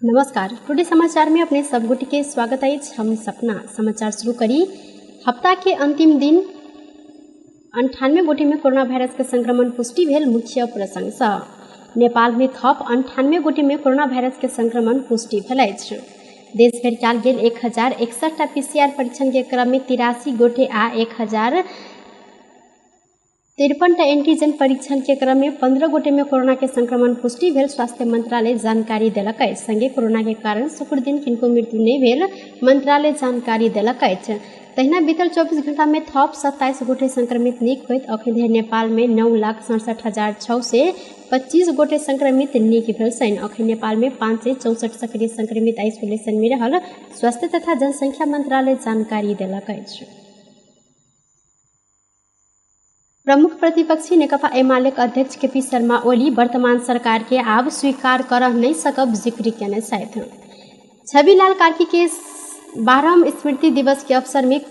नमस्कार, टुडे समाचार में अपने सब गोटी के स्वागत है। हम सपना समाचार शुरू करी। हफ्ता के अंतिम दिन 98 गोटी में कोरोना वायरस के संक्रमण पुष्टि भेल। मुख्य प्रशंसा नेपाल में थप 98 गोटी में कोरोना वायरस के संक्रमण पुष्टि भेल अछि। देश भर कयल गेल 1061 पीसीआर परीक्षण के क्रम में 83 गोटे आ 1053 एंटीजन परीक्षण के क्रम में 15 गोटे में कोरोना के संक्रमण पुष्टि भेल। स्वास्थ्य मंत्रालय जानकारी देलक अछि। संगे कोरोना के कारण शुक्र दिन किनको मृत्यु नहीं भेल, मंत्रालय जानकारी देलक अछि। तहिना बीतल 24 घंटा में थप 27 गोटे संक्रमित नीक होइत अखन धरि नेपाल में 9,67,625 गोटे संक्रमित नीक भेल छनि। अखन नेपाल में 564 सक्रिय संक्रमित आइसोलेशन में रहल स्वास्थ्य तथा जनसंख्या मंत्रालय जानकारी देलक अछि। प्रमुख प्रतिपक्षी नेकपा एमालेक अध्यक्ष केपी शर्मा ओली वर्तमान सरकार के आब स्वीकार कर नहीं सकब जिक्र केने छथि। छविलाल कार्की के 12वें स्मृति दिवस के अवसर में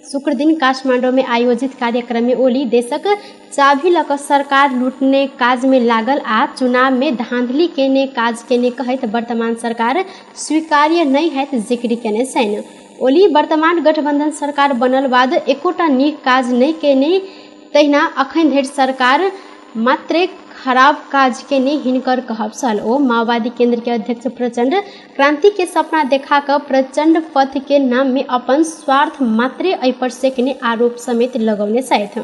शुक्र दिन काठमांडू में आयोजित कार्यक्रम में ओली देशक चाभी लक सरकार लूटने काज में लागल आ चुनाव में धांधली केने काज केने कहैत वर्तमान सरकार स्वीकार्य नहीं है जिक्र केने छनि। ओली वर्तमान गठबंधन सरकार बनल बाद एकोटा नीक काज नहीं केने, तहिना अखन धरि सरकार मात्र खराब काज के ने हिनकर कहब छल। ओ माओवादी केंद्र के अध्यक्ष प्रचंड क्रांति के सपना देखा कर प्रचंड पथ के नाम में अपन स्वार्थ मात्र एहि पर सेकने आरोप समेत लगौने छथि।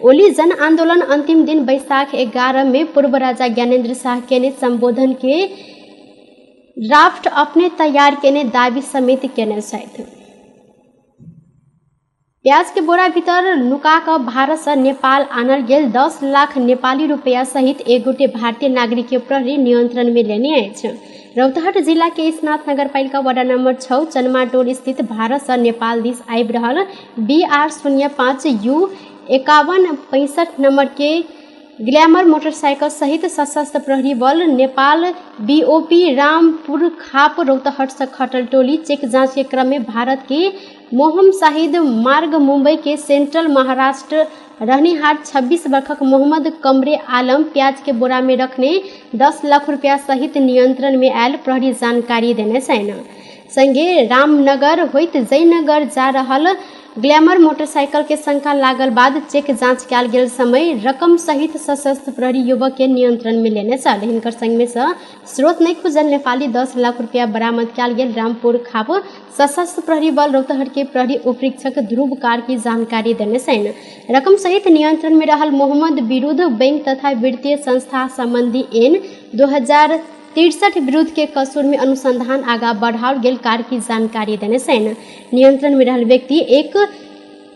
ओली जन आंदोलन अंतिम दिन बैसाख 11 में पूर्व राजा ज्ञानेंद्र शाह के ने संबोधन के ड्राफ्ट अपने तैयार केने दावी समेत केने छथि। प्याज के बोरा भीतर नुका कर भारत से नेपाल आनल गेल 10 लाख नेपाली रुपया सहित एक गोटे भारतीय नागरिक के प्रहरी नियंत्रण में लेने अछि। रौतहट जिला के स्नाथ नगरपालिका वार्ड नंबर 6 चनमाटोल स्थित भारत से नेपाल दिस आबि रहल BR05U 5165 नंबर के ग्लैमर मोटरसाइकिल सहित सशस्त्र प्रहरी बल नेपाल BOP रामपुर खाप रौतहट से खटल टोली चेक जांच के क्रम में भारत के मोहम शाहिद मार्ग मुंबई के सेंट्रल महाराष्ट्र रहनीहार 26 वर्षक मोहम्मद कमरे आलम प्याज के बोरा में रखने 10 लाख रुपया सहित नियंत्रण में आयल प्रहरी जानकारी देने छनि। संगे रामनगर होइत जयनगर जा रहल ग्लैमर मोटरसाइकिल के शंका लागल बाद चेक जांच कयल गेल समय रकम सहित सशस्त्र प्रहरी युवक के नियंत्रण में लेने छल। हिनकर संग में से स्रोत नहीं खुजल नेपाली 10 लाख रुपया बरामद कयल गेल। रामपुर खाप सशस्त्र प्रहरी बल रौतहट के प्रहरी उपरीक्षक ध्रुव कार की जानकारी देने छनि। रकम सहित नियंत्रण में रहल मोहम्मद विरुद्ध बैंक तथा वित्तीय संस्था संबंधी N 2063 विरुद्ध के कसूर में अनुसंधान आगा बढ़ाओल गेल कार की जानकारी देने छनि। नियंत्रण में रहल व्यक्ति एक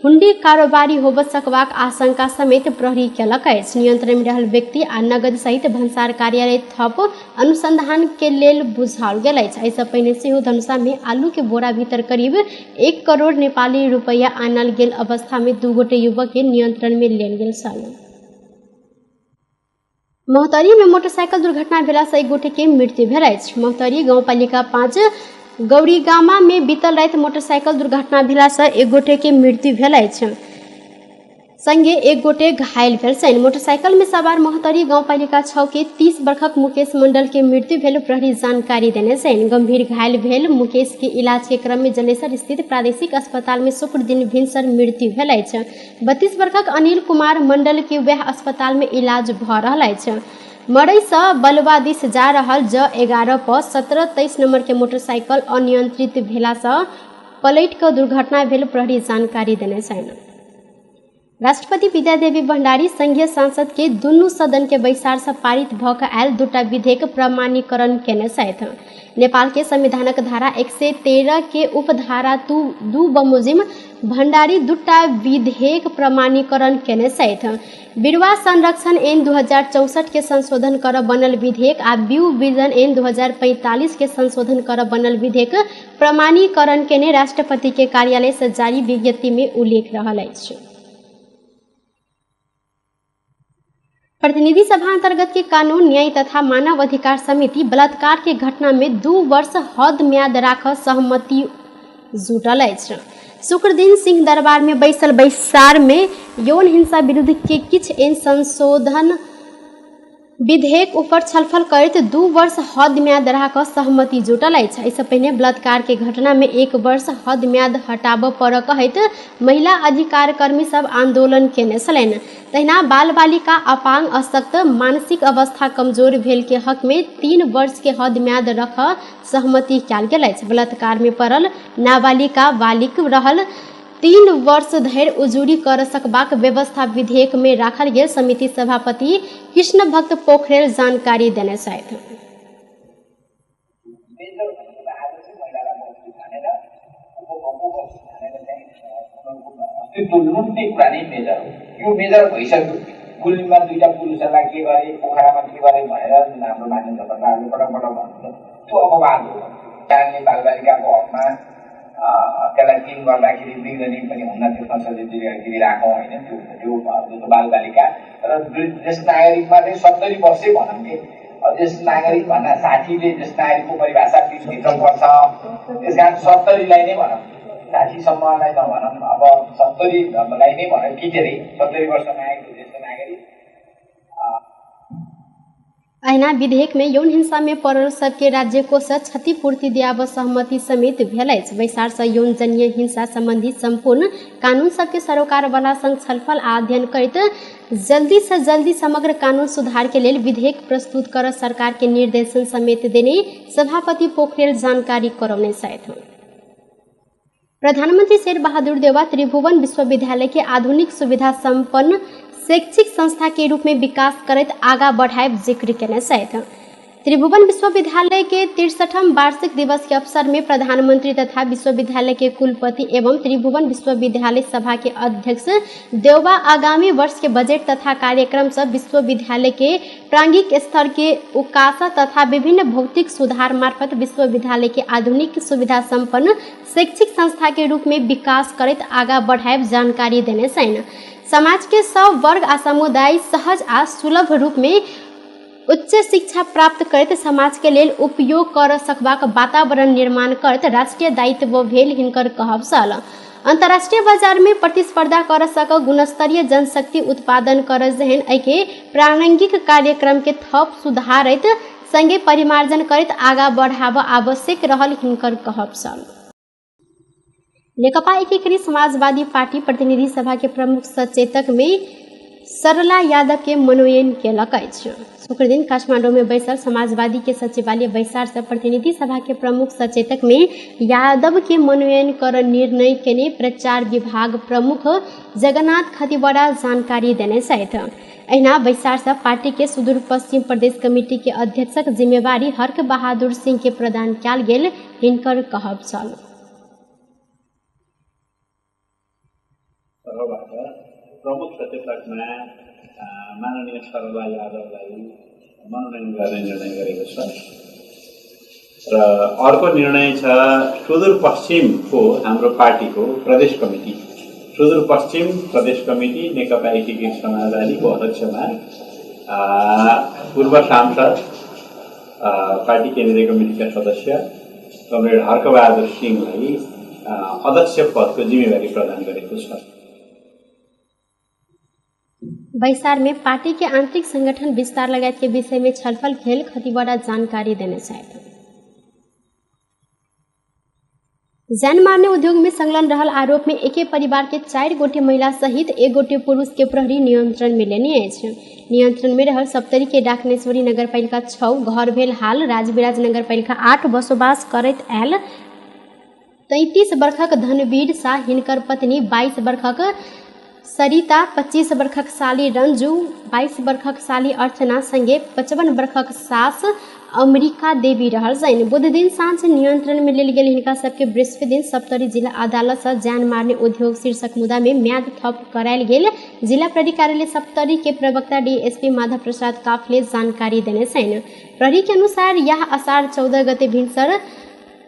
हुंडी कारोबारी होब सकबाक आशंका समेत प्रहरी केलक अछि। नियंत्रण में रहल व्यक्ति आ नगद सहित भंसार कार्यालय थप अनुसंधान के लेल बुझाओल गेल अछि। एहिसँ पहिने सेहो धनुषा में आलू के बोरा भीतर करीब 1 करोड़ नेपाली रुपया आनल गेल अवस्था में 2 गोटे युवक के नियंत्रण में लेल गेल छल। मोहतरी में मोटरसाइकिल दुर्घटना भेला से 1 गोटे के मृत्यु भेल अछि। मोहतरी गांवपालिका 5 गौरीगामा में बीतल राति मोटरसाइकिल दुर्घटना भेला से 1 गोटे के मृत्यु भेल अछि। संगे 1 गोटे घायल भेल छनि। मोटरसाइकिल में सवार मोहतरी गांवपालिका 6 के 30 वर्षक मुकेश मंडल के मृत्यु भेल प्रहरी जानकारी देने छनि। गंभीर घायल भेल मुकेश के इलाज के क्रम में जलेसर स्थित प्रादेशिक अस्पताल में शुक्र दिन भिनसर मृत्यु भेल अछि। 32 वर्षक अनिल कुमार मंडल के वह अस्पताल में इलाज भ रहल अछि। मड़ई से बलवा दिस जा रहल J11 पर 1723 नंबर के मोटरसाइकिल अनियंत्रित भेला से पलट कर दुर्घटना भेल प्रहरी जानकारी देने छनि। राष्ट्रपति विद्यादेवी भंडारी संघीय संसद के दुनू सदन के बैसार से पारित भ क आयल 2टा विधेयक प्रमाणीकरण केने छथि। नेपाल के संविधानक धारा 113 के उपधारा 2 बमोजिम भंडारी 2टा विधेयक प्रमाणीकरण केने छथि। बिरवा संरक्षण N 2064 के संशोधन कर बनल विधेयक आ व्यू विजन N 2045 के संशोधन कर बनल विधेयक प्रमाणीकरण केने राष्ट्रपति के कार्यालय से जारी विज्ञप्ति में उल्लेख रहल अछि। प्रतिनिधि सभा अंतर्गत के कानून न्याय तथा मानव अधिकार समिति बलात्कार के घटना में 2 वर्ष हद म्याद राख सहमति जुटल अछि। शुक्र दिन सिंह दरबार में बैसल बैसार में यौन हिंसा विरुद्ध के किछ एन संशोधन विधेयक ऊपर छलफल करैत 2 वर्ष हद म्याद राखऽ सहमति जुटल अछि। एहिसँ पहिने बलात्कार के घटना में 1 वर्ष हद म्याद हटाबऽ पड़ऽ कहैत महिला अधिकार कर्मी सब आंदोलन केने छलनि। तहिना बाल बालिका, अपांग, अशक्त, मानसिक अवस्था कमजोर भेल के हक में 3 वर्ष के हद म्याद रखऽ सहमति कयल गेल अछि। बलात्कार में पड़ल नाबालिका बालिक रहल 3 वर्ष धरि उजुरी कर सकबाक व्यवस्था विधेयक में राखल गेल। समिति सभापति कृष्ण भक्त पोखरेल जानकारी देने छथि। यो मेजर भइसक्यो। गुल्मीमा 2टा पुरुषहरूलाई के गरे, पोखरामा के गरे भनेर हाम्रो मान्य सरकारले पटक भन्नुहुन्छ। त्यो अपवाद हो। कारणले बालबालिकाको हकमा त्यसलाई 3 गर्दाखेरि 2 गर्ने पनि हुन्न। त्यो संसदीय राखौँ होइन। त्यो बालबालिका र ज्येष्ठ नागरिकमा चाहिँ 70 वर्षै भनौँ कि ज्येष्ठ नागरिक भन्दा 60ले ज्येष्ठ नागरिकको परिभाषा 30 भित्र पर्छ। त्यस कारण 70लाई नै भनौँ, 60सम्मलाई नभनौँ। अब 70लाई नै भनौँ कि धेरै 70 वर्ष नागरिक ज्येष्ठ नागरिक। अहिना विधेयक में यौन हिंसा में पड़ल सबके राज्य कोष क्षतिपूर्ति दियाबऽ सहमति समेत भेल अछि। बैसार से यौन जन्य हिंसा संबंधी संपूर्ण कानून सबके सरोकार वाला संग छलफल आ अध्ययन करैत जल्दी से जल्दी समग्र कानून सुधार के लेल विधेयक प्रस्तुत कर सरकार के निर्देशन समेत देने सभापति पोखरेल जानकारी करौने छथि। प्रधानमंत्री शेर बहादुर देउवा त्रिभुवन विश्वविद्यालय के आधुनिक सुविधा संपन्न शैक्षिक संस्था के रूप में विकास करैत आगा बढ़ाएब जिक्र केने छथि। त्रिभुवन विश्वविद्यालय के 63वां वार्षिक दिवस के अवसर में प्रधानमंत्री तथा विश्वविद्यालय के कुलपति एवं त्रिभुवन विश्वविद्यालय सभा के अध्यक्ष देउवा आगामी वर्ष के बजट तथा कार्यक्रम सब विश्वविद्यालय के प्रांगिक स्तर के उकासा तथा विभिन्न भौतिक सुधार मार्फत विश्वविद्यालय के आधुनिक सुविधा संपन्न शैक्षिक संस्था के रूप में विकास करैत आगा बढ़ाएब जानकारी देने छथि। समाज के सब वर्ग आ समुदाय सहज आ सुलभ रूप में उच्च शिक्षा प्राप्त करैत समाज के लेल उपयोग कर सकबाक वातावरण निर्माण करैत राष्ट्रीय दायित्व भेल हिनकर कहब छल। अंतर्राष्ट्रीय बाजार में प्रतिस्पर्धा कर सक गुणस्तरीय जनशक्ति उत्पादन कर जहन एके प्रारंभिक कार्यक्रम के थप सुधारैत संगे परिमार्जन करैत आगा बढ़ाब आवश्यक रहल हिनकर कहब छल। नेकपा एकीकृत समाजवादी पार्टी प्रतिनिधि सभा के प्रमुख सचेतक में सरला यादव के मनोनयन केलक अछि। शुक्र दिन काठमांडू में बैसल समाजवादी के सचिवालय बैसार से प्रतिनिधि सभा के प्रमुख सचेतक में यादव के मनोनयन कर निर्णय केने प्रचार विभाग प्रमुख जगन्नाथ खतिवड़ा जानकारी देने छथि। अहिना बैसार से पार्टी के सुदूर पश्चिम प्रदेश कमेटी के अध्यक्षक जिम्मेवारी हर्क बहादुर सिंह के प्रदान कयल गेल हिनकर कहब छल। प्रमुख सचेतकमा माननीय सरला यादवलाई मनोनयन गर्ने निर्णय गरेको छ र अर्को निर्णय छ सुदूरपश्चिमको हाम्रो पार्टीको प्रदेश कमिटी, सुदूरपश्चिम प्रदेश कमिटी नेकपा एकीकृत समाजवादीको अध्यक्षमा पूर्व सांसद पार्टी केन्द्रीय कमिटीका सदस्य कमरेड हर्कबहादुर सिंहलाई अध्यक्ष पदको जिम्मेवारी प्रदान गरेको छ। बैसार में पार्टी के आंतरिक संगठन विस्तार लगायत के विषय में छलफल भेल खतिवड़ा जानकारी देने छथि। जान मारने उद्योग में संलग्न रहल आरोप में एके परिवार के 4 गोटे महिला सहित 1 गोटे पुरुष के प्रहरी नियंत्रण में लेने अछि। नियंत्रण में रहल सप्तरी के डाकनेश्वरी नगरपालिका 6 घर भेल हाल राजविराज नगरपालिका 8 बसोबास करैत आयल 33 वर्षक धनवीर शाह, हिनकर पत्नी 22 वर्षक सरिता, 25 वर्षक साली रंजू, 22 वर्षक साली अर्चना संगे 55 वर्षक सास अमरीका देवी रहल छनि। बुध दिन सांझ नियंत्रण में लेल गेल हिनका सबके बृहस्पति दिन सप्तरी जिला अदालत से जान मारने उद्योग शीर्षक मुद्दा में म्याद थप करायल गेल। जिला प्रहरी कार्यालय सप्तरी के प्रवक्ता डीएसपी माधव प्रसाद काफले जानकारी देने छनि। प्रहरी के अनुसार यह आषाढ़ 14 गते भिनसर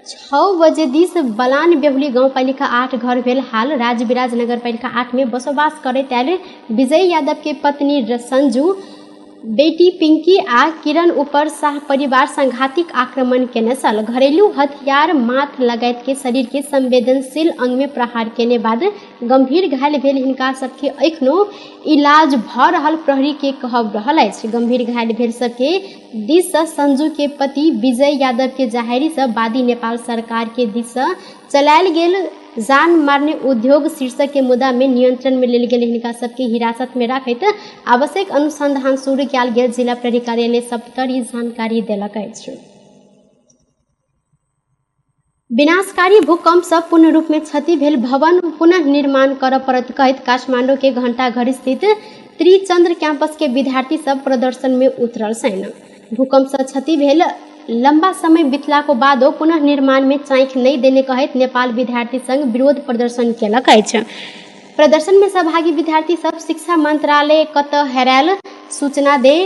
6 बजे दिस बलान बेहुली गाँव पालिका 8 घर भेल हाल राजविराज नगर पालिका 8 में बसोबास करैत आयल विजय यादव के पत्नी संजू बेटी पिंकी आ किरण ऊपर शाह परिवार संघातिक आक्रमण केने छल। घरेलू हथियार माथ लगायत के शरीर के संवेदनशील अंग में प्रहार केने बाद गंभीर घायल भेल हिनका सबके एखनो इलाज भ रहल प्रहरी के कहब रहल अछि। गंभीर घायल भेल सबके दिस से संजू के पति विजय यादव के जाहिरी से वादी नेपाल सरकार के दिस से चलायल गेल जान मारने उद्योग शीर्षक के मुद्दा में नियंत्रण में लेल गेल हिनका सबके हिरासत में रखैत आवश्यक अनुसंधान शुरू कयल गेल जिला प्रहरी कार्यालय सप्तर ई जानकारी देलक अछि। विनाशकारी भूकंप से पूर्ण रूप में क्षति भेल भवन पुनः निर्माण कर पड़त कहैत काठमांडू के घंटाघर स्थित त्रिचंद्र कैंपस के विद्यार्थी सब प्रदर्शन में उतरल छन्। भूकंप से क्षति भेल लंबा समय बितला को बादो पुनः निर्माण में चाँख नहीं देने कहैत नेपाल विद्यार्थी संघ विरोध प्रदर्शन केलक अछि। प्रदर्शन में सहभागी विद्यार्थी सब शिक्षा मंत्रालय कत हेरायल सूचना दे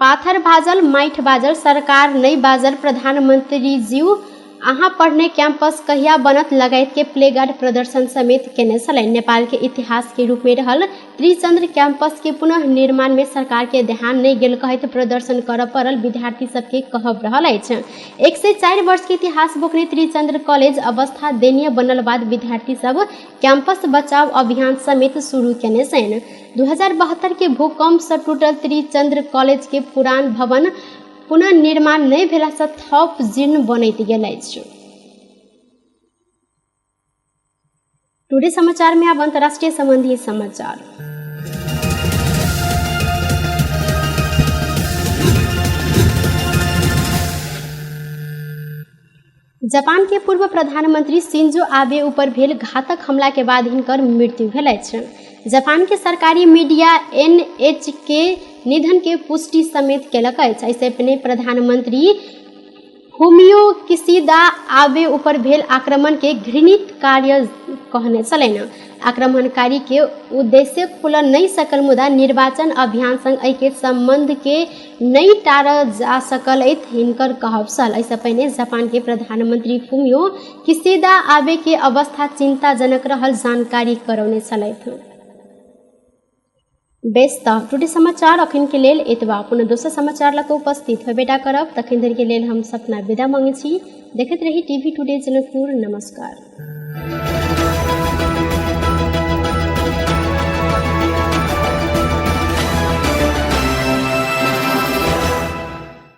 पाथर बाजल माइठ बाजल सरकार नहीं बाजल प्रधानमंत्री जीव अहाँ पढ़ने कैंपस कहिया बनत लगायत के प्लेगार्ड प्रदर्शन समेत केने छलैन। नेपाल के इतिहास के रूप में रहल त्रिचंद्र कैंपस के पुनः निर्माण में सरकार के ध्यान नहीं गेल कहैत प्रदर्शन कर पड़ल विद्यार्थी सबके कहब रहल अछि। 104 वर्ष के इतिहास बोकने त्रिचंद्र कॉलेज अवस्था दयनीय बनल बाद विद्यार्थी सब कैंपस बचाव अभियान समेत शुरू केने छन्। 2072 के भूकंप से टूटल त्रिचंद्र कॉलेज के पुरान भवन पुनः निर्माण नहीं भेला से थप जीर्ण बनैत गेल अछि। टुडे समाचार में अब अंतर्राष्ट्रीय संबंधी समाचार। जापान के पूर्व प्रधानमंत्री शिंजो आबे ऊपर भेल घातक हमला के बाद हिनकर मृत्यु भेल अछि। जापान के सरकारी मीडिया NHK निधन के पुष्टि समेत केलक अछि। ऐसे अपने प्रधानमंत्री फुमियो किशिदा आबे ऊपर भेल आक्रमण के घृणित कार्य कहने छलैन। आक्रमणकारी के उद्देश्य खुल नहीं सकल मुदा निर्वाचन अभियान संग एहि के संबंध के नहीं टारल जा सकल अछि हिनकर कहब छल। ऐसे पहले जापान के प्रधानमंत्री फुमियो किशिदा आबे के अवस्था चिंताजनक रहल जानकारी करौने छलथि। बेस्त टुडे समाचार अखन के लेल एतबा पुनः दोसर समाचार लक उपस्थित होबेटा करब तखन धरि के लेल हम सपना विदा मांगे छी। देखैत रही टीवी टुडे जनकपुर। नमस्कार।